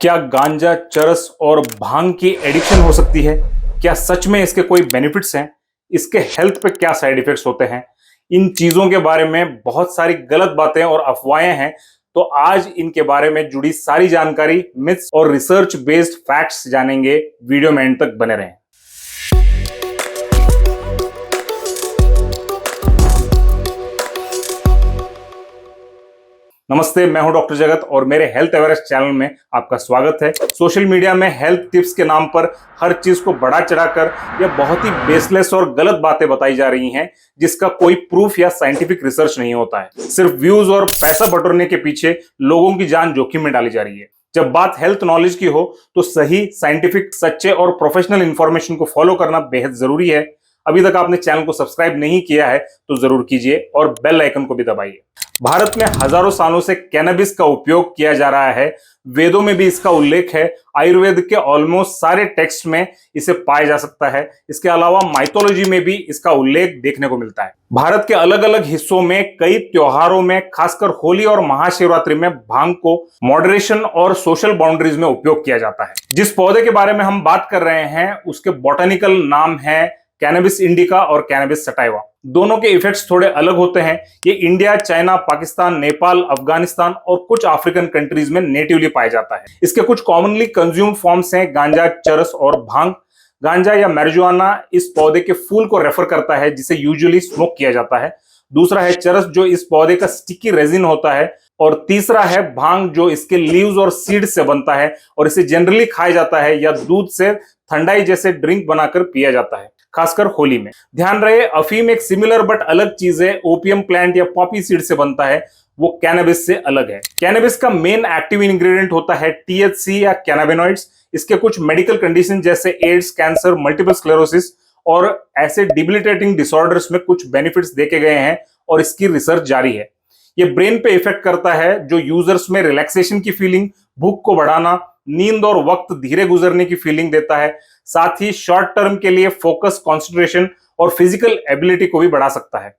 क्या गांजा, चरस और भांग की एडिक्शन हो सकती है? क्या सच में इसके कोई बेनिफिट्स हैं? इसके हेल्थ पे क्या साइड इफेक्ट्स होते हैं? इन चीजों के बारे में बहुत सारी गलत बातें और अफवाहें हैं। तो आज इनके बारे में जुड़ी सारी जानकारी, मिथ्स और रिसर्च बेस्ड फैक्ट्स जानेंगे। वीडियो में एंड तक बने रहें। नमस्ते, मैं हूं डॉक्टर जगत और मेरे हेल्थ एवरेस्ट चैनल में आपका स्वागत है। सोशल मीडिया में हेल्थ टिप्स के नाम पर हर चीज को बढ़ा चढ़ाकर या बहुत ही बेसलेस और गलत बातें बताई जा रही हैं, जिसका कोई प्रूफ या साइंटिफिक रिसर्च नहीं होता है। सिर्फ व्यूज और पैसा बटोरने के पीछे लोगों की जान जोखिम में डाली जा रही है। जब बात हेल्थ नॉलेज की हो तो सही, साइंटिफिक, सच्चे और प्रोफेशनल इंफॉर्मेशन को फॉलो करना बेहद जरूरी है। अभी तक आपने चैनल को सब्सक्राइब नहीं किया है तो जरूर कीजिए और बेल आइकन को भी दबाइए। भारत में हजारों सालों से कैनबिस का उपयोग किया जा रहा है। वेदों में भी इसका उल्लेख है। आयुर्वेद के ऑलमोस्ट सारे टेक्स्ट में इसे पाया जा सकता है। इसके अलावा माइथोलॉजी में भी इसका उल्लेख देखने को मिलता है। भारत के अलग अलग हिस्सों में कई त्योहारों में, खासकर होली और महाशिवरात्रि में, भांग को मॉडरेशन और सोशल बाउंड्रीज में उपयोग किया जाता है। जिस पौधे के बारे में हम बात कर रहे हैं उसके बॉटनिकल नाम है कैनबिस इंडिका और कैनबिस सटाइवा। दोनों के इफेक्ट्स थोड़े अलग होते हैं। ये इंडिया, चाइना, पाकिस्तान, नेपाल, अफगानिस्तान और कुछ अफ्रीकन कंट्रीज में नेटिवली पाया जाता है। इसके कुछ कॉमनली कंज्यूम फॉर्म्स हैं गांजा, चरस और भांग। गांजा या मैरिजुआना इस पौधे के फूल को रेफर करता है जिसे यूजुअली स्मोक किया जाता है। दूसरा है चरस, जो इस पौधे का स्टिकी रेजिन होता है। और तीसरा है भांग, जो इसके लीव्स और सीड से बनता है और इसे जनरली खाया जाता है या दूध से ठंडाई जैसे ड्रिंक बनाकर पिया जाता है, खासकर होली में। ध्यान रहे, अफीम एक सिमिलर बट अलग चीज है। ओपियम प्लांट या पॉपी सीड से बनता है, वो कैनबिस से अलग है। कैनबिस का मेन एक्टिव इंग्रेडिएंट होता है टीएचसी या कैनाबिनॉइड्स। इसके कुछ मेडिकल कंडीशन जैसे एड्स, कैंसर, मल्टीपल स्क्लेरोसिस और ऐसे डिबिलिटेटिंग डिसऑर्डर्स में कुछ बेनिफिट्स देखे गए हैं और इसकी रिसर्च जारी है। ये ब्रेन पे इफेक्ट करता है, जो यूजर्स में रिलैक्सेशन की फीलिंग, भूख को बढ़ाना, नींद और वक्त धीरे गुजरने की फीलिंग देता है। साथ ही शॉर्ट टर्म के लिए फोकस, कंसंट्रेशन और फिजिकल एबिलिटी को भी बढ़ा सकता है।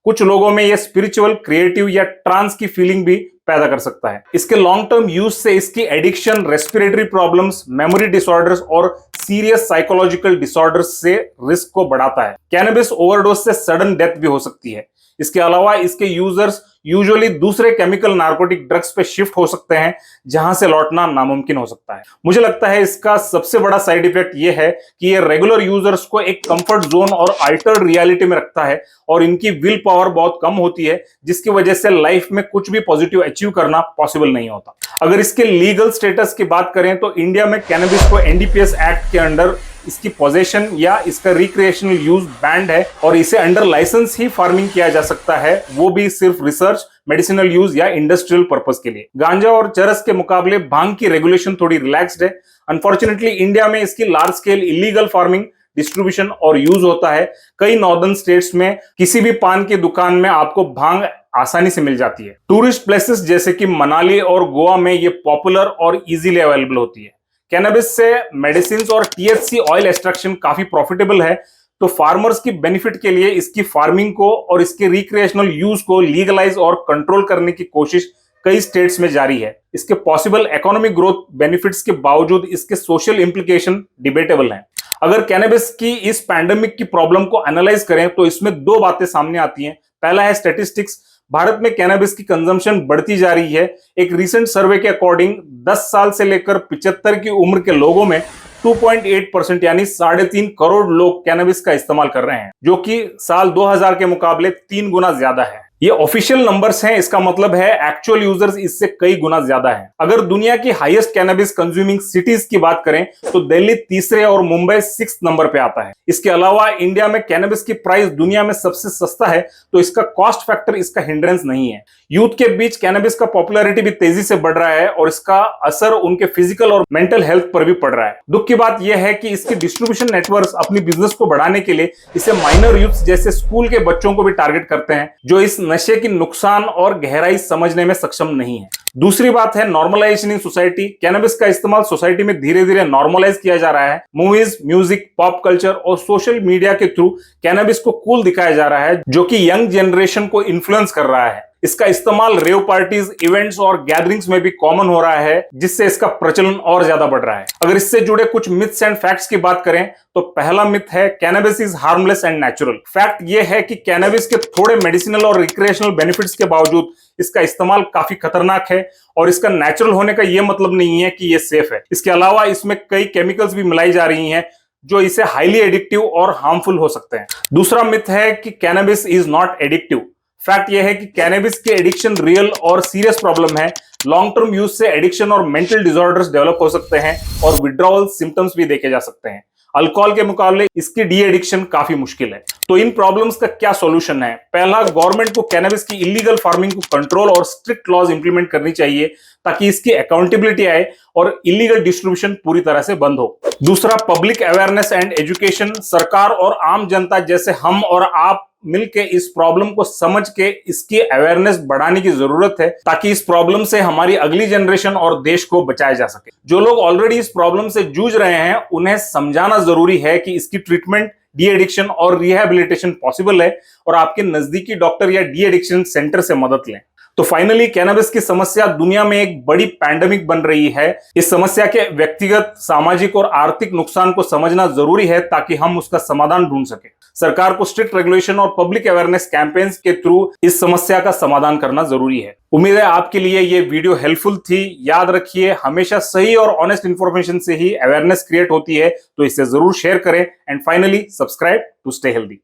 कुछ लोगों में यह स्पिरिचुअल, क्रिएटिव या ट्रांस की फीलिंग भी पैदा कर सकता है। इसके लॉन्ग टर्म यूज से इसकी addiction, respiratory problems, memory disorders और सीरियस साइकोलॉजिकल डिसऑर्डर्स से रिस्क को बढ़ाता है। कैनबिस ओवरडोज से सडन डेथ भी हो सकती है। इसके अलावा इसके यूजर्स यूजुअली दूसरे केमिकल नार्कोटिक ड्रग्स पे शिफ्ट हो सकते हैं, जहां से लौटना नामुमकिन हो सकता है। मुझे लगता है इसका सबसे बड़ा साइड इफेक्ट यह है कि ये रेगुलर यूजर्स को एक कंफर्ट जोन और अल्टर्ड रियलिटी में रखता है और इनकी विल पावर बहुत कम होती है, जिसकी वजह से लाइफ में कुछ भी पॉजिटिव अचीव करना पॉसिबल नहीं होता। अगर इसके लीगल स्टेटस की बात करें तो इंडिया में कैनबिस को एनडीपीएस एक्ट के अंडर इसकी पोजेशन या इसका रिक्रिएशनल यूज बैंड है और इसे अंडर लाइसेंस ही फार्मिंग किया जा सकता है, वो भी सिर्फ रिसर्च, मेडिसिनल यूज या इंडस्ट्रियल पर्पस के लिए। गांजा और चरस के मुकाबले भांग की रेगुलेशन थोड़ी रिलैक्स्ड है। अनफॉर्चुनेटली इंडिया में इसकी large scale illegal farming, distribution और यूज होता है। कई नॉर्दर्न स्टेट्स में किसी भी पान की दुकान में आपको भांग आसानी से मिल जाती है। टूरिस्ट प्लेसेस जैसे कि मनाली और गोवा में ये पॉपुलर और इजीली अवेलेबल होती है। कैनबिस से मेडिसिन और टीएचसी ऑयल एक्सट्रैक्शन काफी प्रॉफिटेबल है, तो फार्मर्स की बेनिफिट के लिए इसकी फार्मिंग को और इसके रिक्रिएशनल यूज को लीगलाइज और कंट्रोल करने की कोशिश कई स्टेट्स में जारी है। इसके पॉसिबल इकोनॉमिक ग्रोथ बेनिफिट्स के बावजूद इसके सोशल इंप्लीकेशन डिबेटेबल हैं। अगर कैनबिस की इस पैंडेमिक की प्रॉब्लम को एनालाइज करें तो इसमें दो बातें सामने आती हैं। पहला है स्टैटिस्टिक्स। भारत में कैनबिस की कंजम्पशन बढ़ती जा रही है। एक रीसेंट सर्वे के अकॉर्डिंग 10 साल से लेकर 75 की उम्र के लोगों में 2.8% यानी 3.5 करोड़ लोग कैनबिस का इस्तेमाल कर रहे हैं, जो कि साल 2000 के मुकाबले 3 गुना ज्यादा है। ये ऑफिशियल नंबर्स हैं, इसका मतलब है एक्चुअल यूजर्स इससे कई गुना ज्यादा हैं। अगर दुनिया की हाईएस्ट कैनबिस कंज्यूमिंग सिटीज की बात करें तो दिल्ली तीसरे और मुंबई 6th नंबर पे आता है। इसके अलावा इंडिया में कैनबिस की प्राइस दुनिया में सबसे सस्ता है, तो इसका कॉस्ट फैक्टर इसका हिंड्रेंस नहीं है। यूथ के बीच कैनबिस का पॉपुलैरिटी भी तेजी से बढ़ रहा है और इसका असर उनके फिजिकल और मेंटल हेल्थ पर भी पड़ रहा है। दुख की बात यह है कि इसके डिस्ट्रीब्यूशन नेटवर्क्स अपनी बिजनेस को बढ़ाने के लिए इसे माइनर यूथ जैसे स्कूल के बच्चों को भी टारगेट करते हैं, जो इस नशे की नुकसान और गहराई समझने में सक्षम नहीं है। दूसरी बात है नॉर्मलाइजेशन इन सोसाइटी। कैनबिस का इस्तेमाल सोसाइटी में धीरे धीरे नॉर्मलाइज किया जा रहा है। मूवीज, म्यूजिक, पॉप कल्चर और सोशल मीडिया के थ्रू कैनबिस को कूल दिखाया जा रहा है, जो कि यंग जनरेशन को इन्फ्लुएंस कर रहा है। इसका इस्तेमाल रेव पार्टीज, इवेंट्स और गैदरिंग्स में भी कॉमन हो रहा है, जिससे इसका प्रचलन और ज्यादा बढ़ रहा है। अगर इससे जुड़े कुछ मिथ्स एंड फैक्ट्स की बात करें तो पहला मिथ है cannabis is harmless and natural. Fact यह है कि कैनबिस के थोड़े मेडिसिनल और रिक्रिएशनल बेनिफिट्स के बावजूद इसका इस्तेमाल काफी खतरनाक है, और इसका नेचुरल होने का यह मतलब नहीं है कि यह सेफ है। इसके अलावा इसमें कई केमिकल्स भी मिलाई जा रही हैं जो इसे हाईली एडिक्टिव और हार्मफुल हो सकते हैं। दूसरा मिथ है कि cannabis is not addictive. Fact यह है कि कैनबिस के एडिक्शन रियल और सीरियस प्रॉब्लम है। लॉन्ग टर्म यूज से एडिक्शन और मेंटल डिसऑर्डर्स डेवलप हो सकते हैं और विड्रॉवल सिम्टम्स भी देखे जा सकते हैं। अल्कोहल के मुकाबले इसकी डी एडिक्शन काफी मुश्किल है। तो इन प्रॉब्लम्स का क्या सॉल्यूशन है? पहला, गवर्नमेंट को कैनबिस की इलीगल फार्मिंग को कंट्रोल और स्ट्रिक्ट लॉज इंप्लीमेंट करनी चाहिए ताकि इसकी अकाउंटेबिलिटी आए और इलीगल डिस्ट्रीब्यूशन पूरी तरह से बंद हो। दूसरा, पब्लिक अवेयरनेस एंड एजुकेशन। सरकार और आम जनता जैसे हम और आप मिलके इस प्रॉब्लम को समझ के इसकी अवेयरनेस बढ़ाने की जरूरत है ताकि इस प्रॉब्लम से हमारी अगली जनरेशन और देश को बचाया जा सके। जो लोग ऑलरेडी इस प्रॉब्लम से जूझ रहे हैं उन्हें समझाना जरूरी है कि इसकी ट्रीटमेंट, डी एडिक्शन और रिहैबिलिटेशन पॉसिबल है, और आपके नजदीकी डॉक्टर या डी एडिक्शन सेंटर से मदद लें। तो फाइनली, कैनबिस की समस्या दुनिया में एक बड़ी पैंडेमिक बन रही है। इस समस्या के व्यक्तिगत, सामाजिक और आर्थिक नुकसान को समझना जरूरी है ताकि हम उसका समाधान ढूंढ सके। सरकार को स्ट्रिक्ट रेगुलेशन और पब्लिक अवेयरनेस कैंपेन्स के थ्रू इस समस्या का समाधान करना जरूरी है। उम्मीद है आपके लिए ये वीडियो हेल्पफुल थी। याद रखिए, हमेशा सही और ऑनेस्ट इंफॉर्मेशन से ही अवेयरनेस क्रिएट होती है, तो इसे जरूर शेयर करें। And finally, subscribe to stay healthy.